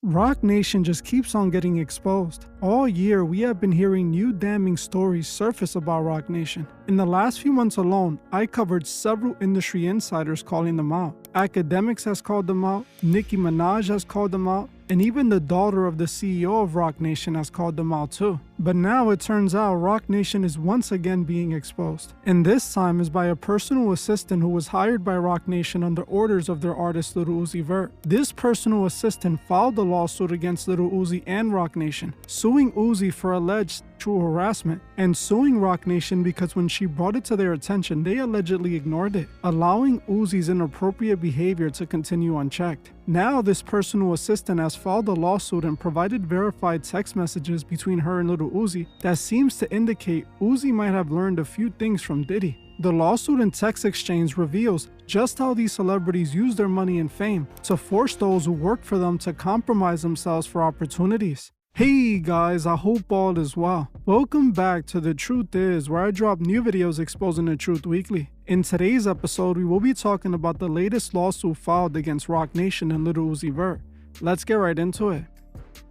Roc Nation just keeps on getting exposed. All year, we have been hearing new damning stories surface about Roc Nation. In the last few months alone, I covered several industry insiders calling them out. Akademiks has called them out, Nicki Minaj has called them out, and even the daughter of the CEO of Roc Nation has called them out too. But now it turns out Roc Nation is once again being exposed. And this time is by a personal assistant who was hired by Roc Nation under orders of their artist Lil Uzi Vert. This personal assistant filed a lawsuit against Lil Uzi and Roc Nation, suing Uzi for alleged sexual harassment and suing Roc Nation because when she brought it to their attention, they allegedly ignored it, allowing Uzi's inappropriate behavior to continue unchecked. Now this personal assistant has filed a lawsuit and provided verified text messages between her and Lil Uzi that seems to indicate Uzi might have learned a few things from Diddy. The lawsuit and text exchange reveals just how these celebrities use their money and fame to force those who work for them to compromise themselves for opportunities. Hey guys, I hope all is well. Welcome back to The Truth Is, where I drop new videos exposing the truth weekly. In today's episode, we will be talking about the latest lawsuit filed against Roc Nation and Lil Uzi Vert. Let's get right into it.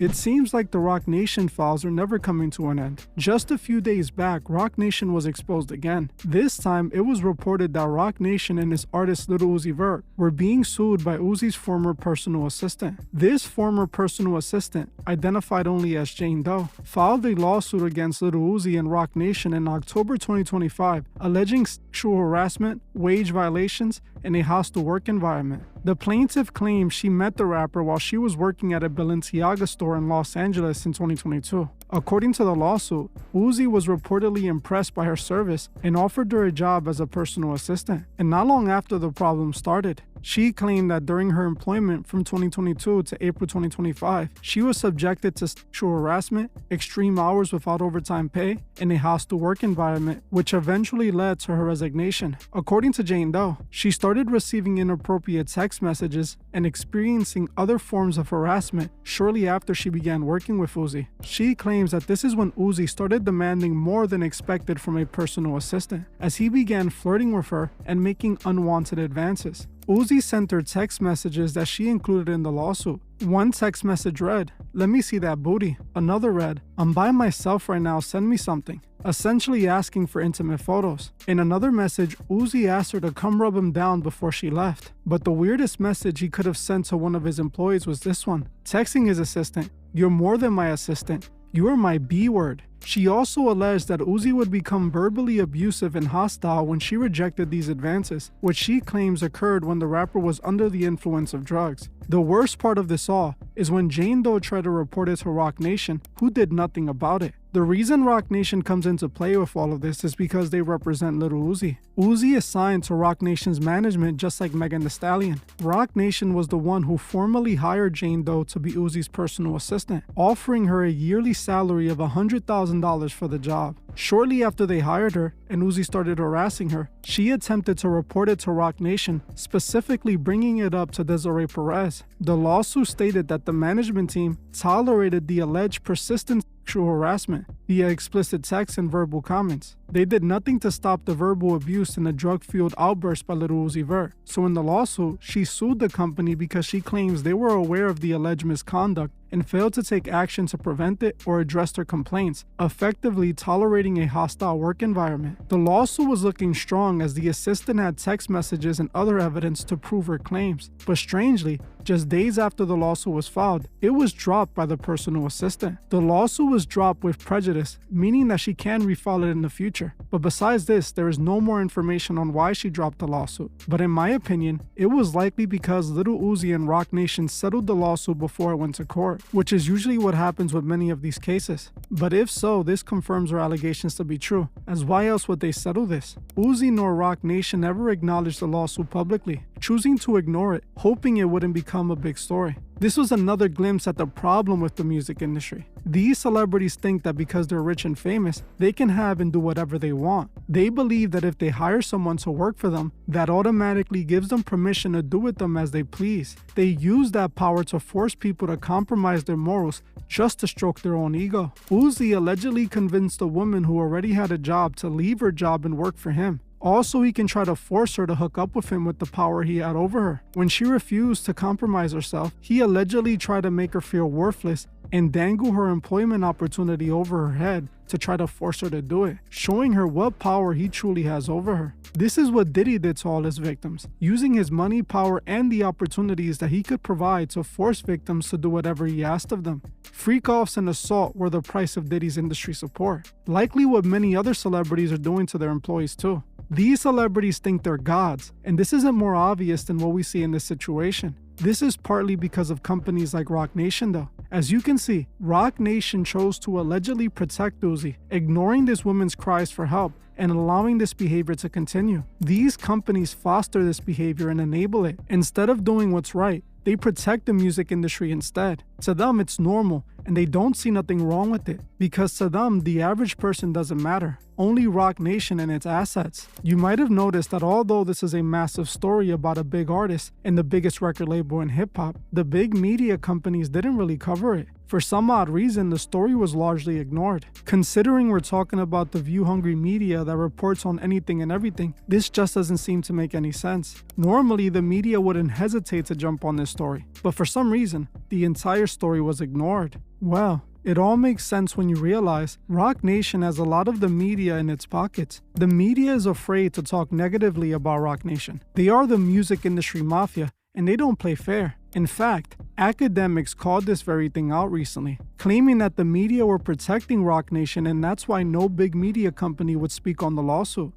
It seems like the Roc Nation files are never coming to an end. Just a few days back, Roc Nation was exposed again. This time, it was reported that Roc Nation and his artist Lil Uzi Vert were being sued by Uzi's former personal assistant. This former personal assistant, identified only as Jane Doe, filed a lawsuit against Lil Uzi and Roc Nation in October 2025, alleging sexual harassment, wage violations, and a hostile work environment. The plaintiff claims she met the rapper while she was working at a Balenciaga store in Los Angeles in 2022. According to the lawsuit, Uzi was reportedly impressed by her service and offered her a job as a personal assistant. And not long after the problem started, she claimed that during her employment from 2022 to April 2025, she was subjected to sexual harassment, extreme hours without overtime pay, and a hostile work environment, which eventually led to her resignation. According to Jane Doe, she started receiving inappropriate text messages and experiencing other forms of harassment shortly after she began working with Uzi. She claims that this is when Uzi started demanding more than expected from a personal assistant, as he began flirting with her and making unwanted advances. Uzi sent her text messages that she included in the lawsuit. One text message read, "Let me see that booty." Another read, "I'm by myself right now, send me something," essentially asking for intimate photos. In another message, Uzi asked her to come rub him down before she left. But the weirdest message he could have sent to one of his employees was this one, texting his assistant, "You're more than my assistant. You are my B word." She also alleged that Uzi would become verbally abusive and hostile when she rejected these advances, which she claims occurred when the rapper was under the influence of drugs. The worst part of this all is when Jane Doe tried to report it to Roc Nation, who did nothing about it. The reason Roc Nation comes into play with all of this is because they represent Lil Uzi. Uzi is signed to Roc Nation's management just like Megan Thee Stallion. Roc Nation was the one who formally hired Jane Doe to be Uzi's personal assistant, offering her a yearly salary of $100,000 for the job. Shortly after they hired her and Uzi started harassing her, she attempted to report it to Roc Nation, specifically bringing it up to Desiree Perez. The lawsuit stated that the management team tolerated the alleged persistent sexual harassment via explicit text and verbal comments. They did nothing to stop the verbal abuse and the drug-fueled outburst by Lil Uzi Vert. So in the lawsuit, she sued the company because she claims they were aware of the alleged misconduct and failed to take action to prevent it or address their complaints, effectively tolerating a hostile work environment. The lawsuit was looking strong as the assistant had text messages and other evidence to prove her claims. But strangely, just days after the lawsuit was filed, it was dropped by the personal assistant. The lawsuit was dropped with prejudice, meaning that she can refile it in the future. But besides this, there is no more information on why she dropped the lawsuit. But in my opinion, it was likely because Lil Uzi and Roc Nation settled the lawsuit before it went to court, which is usually what happens with many of these cases. But if so, this confirms her allegations to be true, as why else would they settle this? Uzi nor Roc Nation ever acknowledged the lawsuit publicly, choosing to ignore it, hoping it wouldn't become a big story. This was another glimpse at the problem with the music industry. These celebrities think that because they're rich and famous, they can have and do whatever they want. They believe that if they hire someone to work for them, that automatically gives them permission to do with them as they please. They use that power to force people to compromise their morals just to stroke their own ego. Uzi allegedly convinced a woman who already had a job to leave her job and work for him, Also, he can try to force her to hook up with him with the power he had over her. When she refused to compromise herself, he allegedly tried to make her feel worthless and dangle her employment opportunity over her head to try to force her to do it, showing her what power he truly has over her. This is what Diddy did to all his victims, using his money, power, and the opportunities that he could provide to force victims to do whatever he asked of them. Freak-offs and assault were the price of Diddy's industry support, likely what many other celebrities are doing to their employees too. These celebrities think they're gods, and this isn't more obvious than what we see in this situation. This is partly because of companies like Roc Nation though. As you can see, Roc Nation chose to allegedly protect Uzi, ignoring this woman's cries for help and allowing this behavior to continue. These companies foster this behavior and enable it. Instead of doing what's right, they protect the music industry instead. To them, it's normal, and they don't see nothing wrong with it, because to them, the average person doesn't matter. Only Roc Nation and its assets. You might have noticed that although this is a massive story about a big artist and the biggest record label in hip-hop, the big media companies didn't really cover it. For some odd reason, the story was largely ignored. Considering we're talking about the view-hungry media that reports on anything and everything, this just doesn't seem to make any sense. Normally, the media wouldn't hesitate to jump on this story, but for some reason, the entire story was ignored. Well, it all makes sense when you realize Roc Nation has a lot of the media in its pockets. The media is afraid to talk negatively about Roc Nation. They are the music industry mafia, and they don't play fair. In fact, Akademiks called this very thing out recently, claiming that the media were protecting Roc Nation, and that's why no big media company would speak on the lawsuit.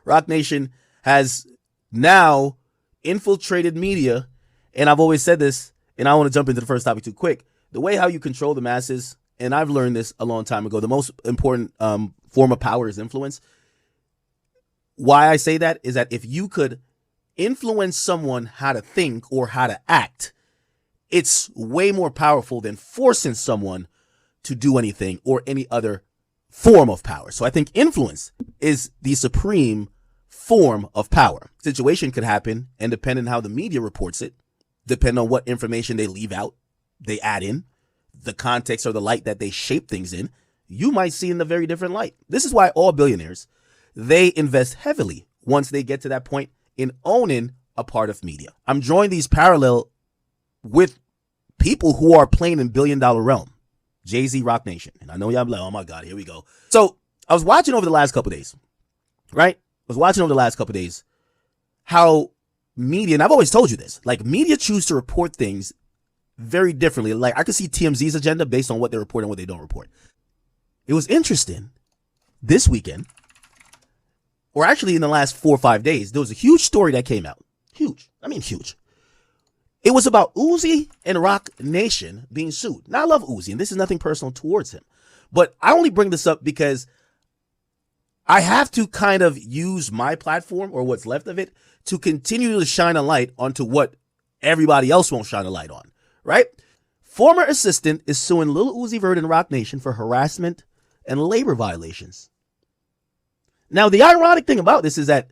Roc Nation has now infiltrated media, and I've always said this, and I want to jump into the first topic too quick. The way how you control the masses, and I've learned this a long time ago, the most important form of power is influence. Why I say that is that if you could influence someone how to think or how to act, it's way more powerful than forcing someone to do anything or any other form of power. So I think influence is the supreme form of power. Situation could happen, and depending on how the media reports it, depending on what information they leave out, they add in, the context or the light that they shape things in, you might see in a very different light. This is why all billionaires, they invest heavily once they get to that point in owning a part of media. I'm drawing these parallel with people who are playing in billion-dollar realm. Jay-Z, Roc Nation. And I know y'all like, oh my God, here we go. So I was watching over the last couple of days, right? How media, and I've always told you this, like media choose to report things very differently. Like I could see TMZ's agenda based on what they report and what they don't report. It was interesting this weekend, or actually in the last 4 or 5 days, there was a huge story that came out. Huge. I mean, huge. It was about Uzi and Roc Nation being sued. Now, I love Uzi, and this is nothing personal towards him. But I only bring this up because I have to kind of use my platform, or what's left of it, to continue to shine a light onto what everybody else won't shine a light on, right? Former assistant is suing Lil Uzi Vert and Roc Nation for harassment and labor violations. Now, the ironic thing about this is that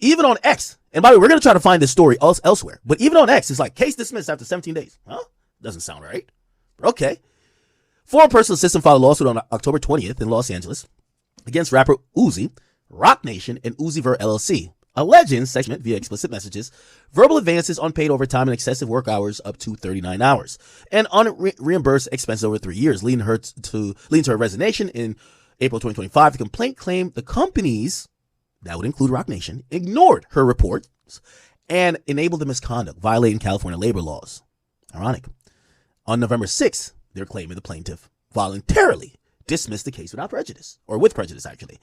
even on X, and by the way, we're going to try to find this story elsewhere, but even on X, it's like case dismissed after 17 days. Huh? Doesn't sound right. But okay. Former personal assistant filed a lawsuit on October 20th in Los Angeles against rapper Uzi, Roc Nation, and Uzi Vert LLC, alleging sexual via explicit messages, verbal advances, unpaid overtime, and excessive work hours up to 39 hours, and unreimbursed expenses over 3 years, leading to her resignation in April 2025. The complaint claimed the companies, that would include Roc Nation, ignored her reports and enabled the misconduct, violating California labor laws. Ironic. On November 6th, they're claiming the plaintiff voluntarily dismissed the case without prejudice, or with prejudice, actually.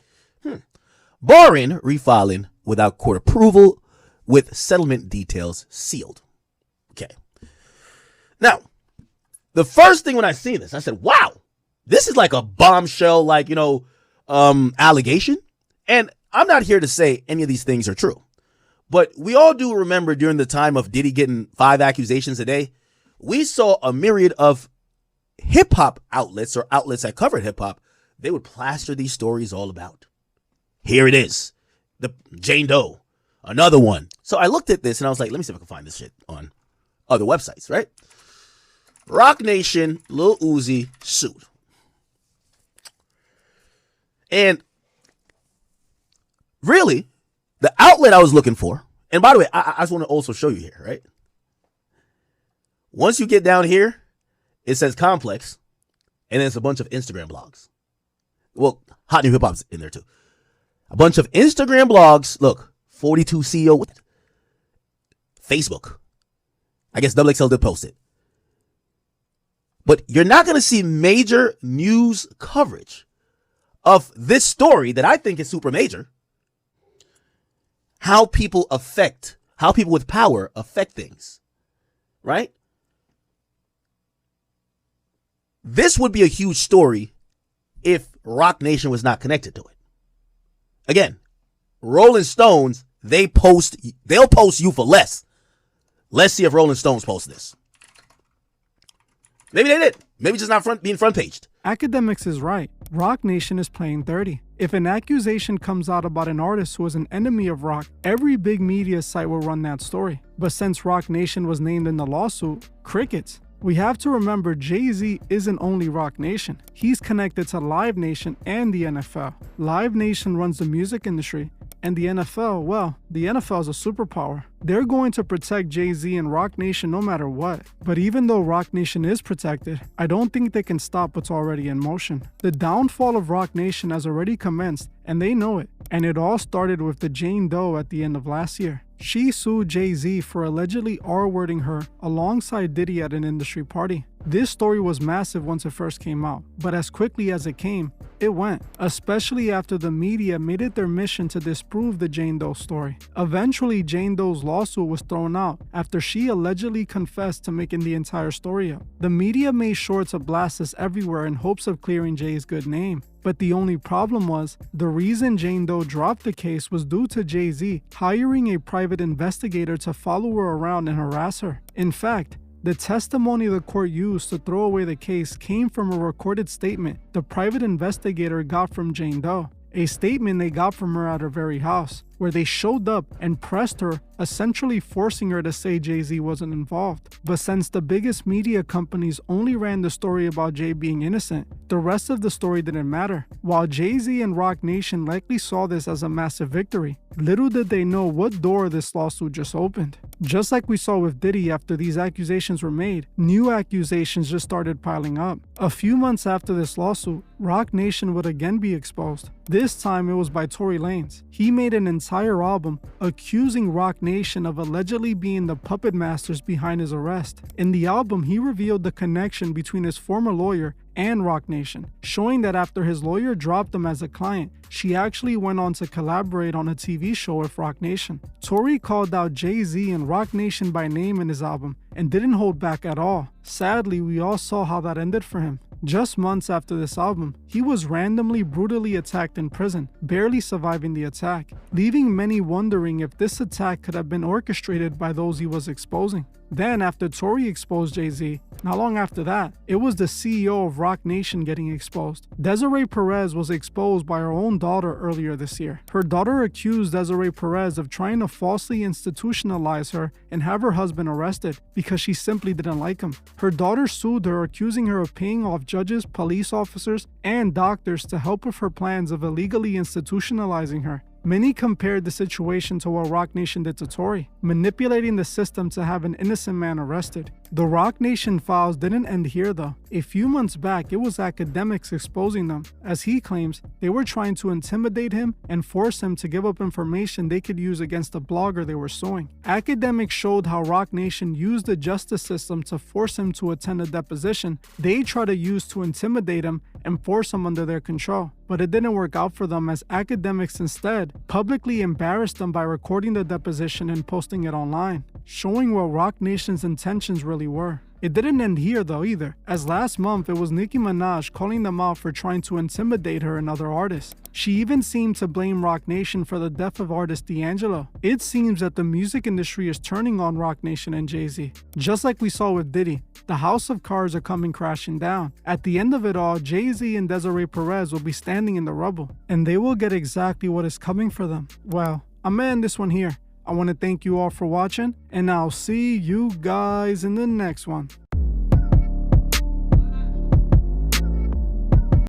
Barring refiling without court approval, with settlement details sealed. Okay. Now, the first thing when I see this, I said, wow, this is like a bombshell, like, allegation. And I'm not here to say any of these things are true, but we all do remember during the time of Diddy getting 5 accusations a day, we saw a myriad of hip hop outlets, or outlets that covered hip hop. They would plaster these stories all about. Here it is. The Jane Doe, another one. So I looked at this and I was like, let me see if I can find this shit on other websites, right? Roc Nation, Lil Uzi sued. And really, The outlet I was looking for, and by the way, I just want to also show you here, right? Once you get down here, it says Complex, and then it's a bunch of Instagram blogs. Well, Hot New Hip Hop's in there too. A bunch of Instagram blogs. Look, 42 CEO. Facebook. I guess XXL did post it. But you're not going to see major news coverage of this story that I think is super major. How people with power affect things. Right? This would be a huge story if Roc Nation was not connected to it. Again, Rolling Stones, they'll post you for less. Let's see if Rolling Stones post this. Maybe they did. Maybe just not being front paged. Akademiks is right. Roc Nation is playing dirty. If an accusation comes out about an artist who is an enemy of rock, every big media site will run that story. But since Roc Nation was named in the lawsuit, crickets. We have to remember Jay-Z isn't only Roc Nation. He's connected to Live Nation and the NFL. Live Nation runs the music industry, and the NFL, well, the NFL is a superpower. They're going to protect Jay-Z and Roc Nation no matter what. But even though Roc Nation is protected, I don't think they can stop what's already in motion. The downfall of Roc Nation has already commenced, and they know it. And it all started with the Jane Doe at the end of last year. She sued Jay-Z for allegedly R-wording her alongside Diddy at an industry party. This story was massive once it first came out, but as quickly as it came, it went, especially after the media made it their mission to disprove the Jane Doe story. Eventually, Jane Doe's lawsuit was thrown out after she allegedly confessed to making the entire story up. The media made sure to blast this everywhere in hopes of clearing Jay's good name. But the only problem was, the reason Jane Doe dropped the case was due to Jay-Z hiring a private investigator to follow her around and harass her. In fact, the testimony the court used to throw away the case came from a recorded statement the private investigator got from Jane Doe. A statement they got from her at her very house, where they showed up and pressed her, essentially forcing her to say Jay-Z wasn't involved. But since the biggest media companies only ran the story about Jay being innocent, the rest of the story didn't matter. While Jay-Z and Roc Nation likely saw this as a massive victory, little did they know what door this lawsuit just opened. Just like we saw with Diddy after these accusations were made, new accusations just started piling up. A few months after this lawsuit, Roc Nation would again be exposed. This time it was by Tory Lanez. He made an entire album accusing Roc Nation of allegedly being the puppet masters behind his arrest. In the album, he revealed the connection between his former lawyer and Roc Nation, showing that after his lawyer dropped him as a client, she actually went on to collaborate on a TV show with Roc Nation. Tory called out Jay-Z and Roc Nation by name in his album and didn't hold back at all. Sadly, we all saw how that ended for him. Just months after this album, he was randomly brutally attacked in prison, barely surviving the attack, leaving many wondering if this attack could have been orchestrated by those he was exposing. Then, after Tory exposed Jay-Z, not long after that, it was the CEO of Roc Nation getting exposed. Desiree Perez was exposed by her own daughter earlier this year. Her daughter accused Desiree Perez of trying to falsely institutionalize her and have her husband arrested because she simply didn't like him. Her daughter sued her, accusing her of paying off judges, police officers, and doctors to help with her plans of illegally institutionalizing her. Many compared the situation to what Roc Nation did to Tory, manipulating the system to have an innocent man arrested. The Roc Nation files didn't end here though. A few months back, it was Akademiks exposing them. As he claims, they were trying to intimidate him and force him to give up information they could use against the blogger they were suing. Akademiks showed how Roc Nation used the justice system to force him to attend a deposition they try to use to intimidate him and force him under their control. But it didn't work out for them, as Akademiks instead publicly embarrassed them by recording the deposition and posting it online, showing what Roc Nation's intentions really were. It didn't end here though either, as last month it was Nicki Minaj calling them out for trying to intimidate her and other artists. She even seemed to blame Roc Nation for the death of artist D'Angelo. It seems that the music industry is turning on Roc Nation and Jay-Z. Just like we saw with Diddy, the house of cards are coming crashing down. At the end of it all, Jay-Z and Desiree Perez will be standing in the rubble, and they will get exactly what is coming for them. Well, I'm gonna end this one here. I want to thank you all for watching, and I'll see you guys in the next one.